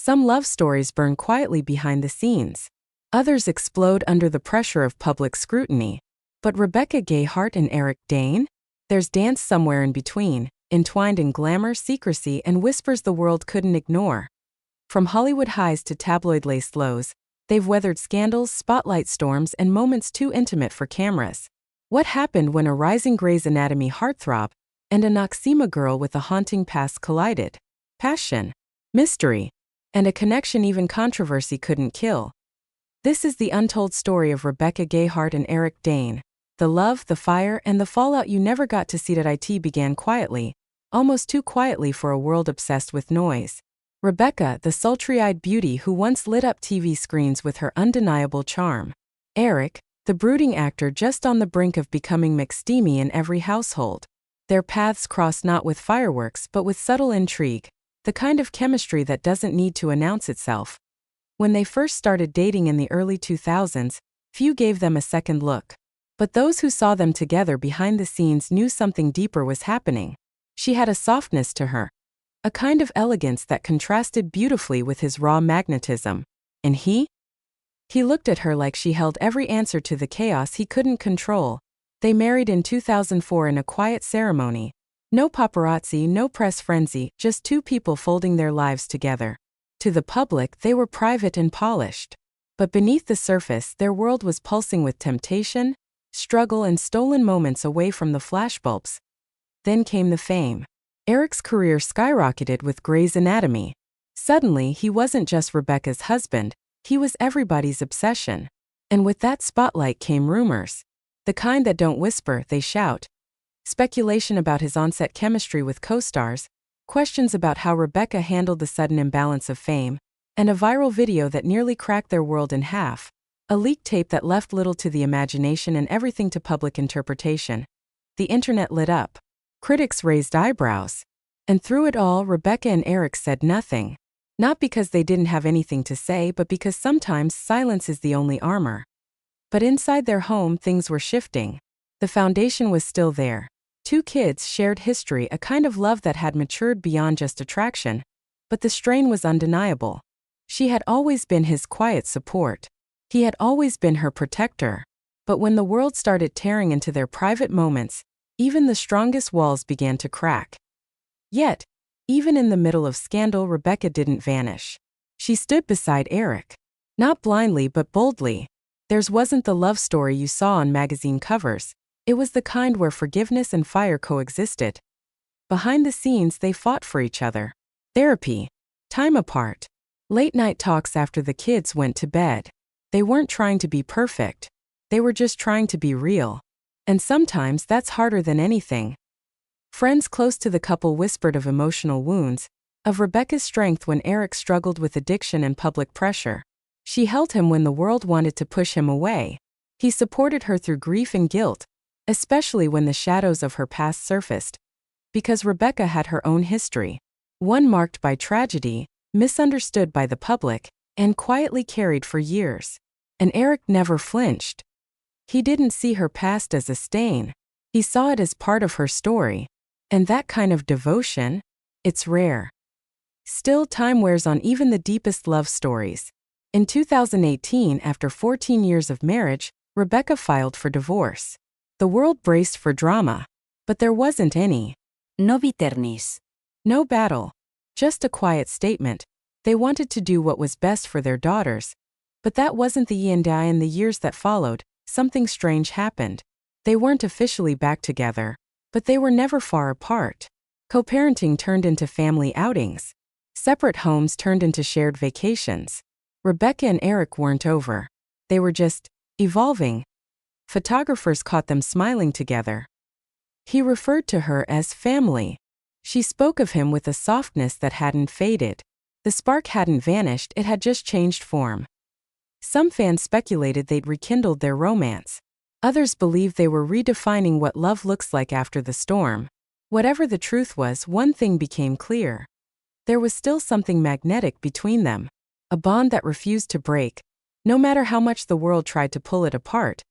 Some love stories burn quietly behind the scenes. Others explode under the pressure of public scrutiny. But Rebecca Gayheart and Eric Dane? There's dance somewhere in between, entwined in glamour, secrecy, and whispers the world couldn't ignore. From Hollywood highs to tabloid-laced lows, they've weathered scandals, spotlight storms, and moments too intimate for cameras. What happened when a rising Grey's Anatomy heartthrob and a Noxzema Girl with a haunting past collided? Passion, mystery, and a connection even controversy couldn't kill. This is the untold story of Rebecca Gayheart and Eric Dane. The love, the fire, and the fallout you never got to see. It began quietly, almost too quietly for a world obsessed with noise. Rebecca, the sultry-eyed beauty who once lit up TV screens with her undeniable charm. Eric, the brooding actor just on the brink of becoming Steamy in every household. Their paths crossed not with fireworks but with subtle intrigue, the kind of chemistry that doesn't need to announce itself. When they first started dating in the early 2000s, few gave them a second look. But those who saw them together behind the scenes knew something deeper was happening. She had a softness to her, a kind of elegance that contrasted beautifully with his raw magnetism. And he looked at her like she held every answer to the chaos he couldn't control. They married in 2004 in a quiet ceremony. No paparazzi, no press frenzy, just two people folding their lives together. To the public, they were private and polished. But beneath the surface, their world was pulsing with temptation, struggle, and stolen moments away from the flashbulbs. Then came the fame. Eric's career skyrocketed with Grey's Anatomy. Suddenly, he wasn't just Rebecca's husband, he was everybody's obsession. And with that spotlight came rumors. The kind that don't whisper, they shout. Speculation about his on-set chemistry with co-stars, questions about how Rebecca handled the sudden imbalance of fame, and a viral video that nearly cracked their world in half. A leaked tape that left little to the imagination and everything to public interpretation. The internet lit up. Critics raised eyebrows. And through it all, Rebecca and Eric said nothing. Not because they didn't have anything to say, but because sometimes silence is the only armor. But inside their home, things were shifting. The foundation was still there. 2 kids, shared history, a kind of love that had matured beyond just attraction. But the strain was undeniable. She had always been his quiet support. He had always been her protector. But when the world started tearing into their private moments, even the strongest walls began to crack. Yet, even in the middle of scandal, Rebecca didn't vanish. She stood beside Eric. Not blindly but boldly. Theirs wasn't the love story you saw on magazine covers. It was the kind where forgiveness and fire coexisted. Behind the scenes, they fought for each other. Therapy. Time apart. Late-night talks after the kids went to bed. They weren't trying to be perfect. They were just trying to be real. And sometimes that's harder than anything. Friends close to the couple whispered of emotional wounds, of Rebecca's strength when Eric struggled with addiction and public pressure. She held him when the world wanted to push him away. He supported her through grief and guilt, especially when the shadows of her past surfaced. Because Rebecca had her own history. One marked by tragedy, misunderstood by the public, and quietly carried for years. And Eric never flinched. He didn't see her past as a stain. He saw it as part of her story. And that kind of devotion, it's rare. Still, time wears on even the deepest love stories. In 2018, after 14 years of marriage, Rebecca filed for divorce. The world braced for drama. But there wasn't any. No bitterness. No battle. Just a quiet statement. They wanted to do what was best for their daughters. But that wasn't the end. In the years that followed, something strange happened. They weren't officially back together, but they were never far apart. Co-parenting turned into family outings. Separate homes turned into shared vacations. Rebecca and Eric weren't over. They were just evolving. Photographers caught them smiling together. He referred to her as family. She spoke of him with a softness that hadn't faded. The spark hadn't vanished, it had just changed form. Some fans speculated they'd rekindled their romance. Others believed they were redefining what love looks like after the storm. Whatever the truth was, one thing became clear. There was still something magnetic between them. A bond that refused to break, no matter how much the world tried to pull it apart.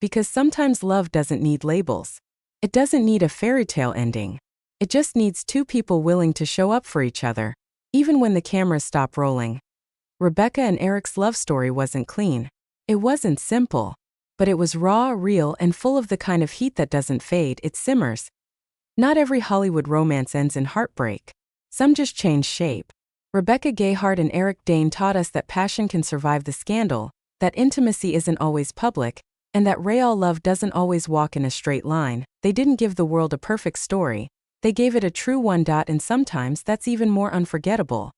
Because sometimes love doesn't need labels. It doesn't need a fairy tale ending. It just needs 2 people willing to show up for each other, even when the cameras stopped rolling. Rebecca and Eric's love story wasn't clean. It wasn't simple. But it was raw, real, and full of the kind of heat that doesn't fade, it simmers. Not every Hollywood romance ends in heartbreak. Some just change shape. Rebecca Gayheart and Eric Dane taught us that passion can survive the scandal, that intimacy isn't always public, and that real love doesn't always walk in a straight line. They didn't give the world a perfect story. They gave it a true one. And sometimes that's even more unforgettable.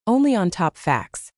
Only on Top Facts.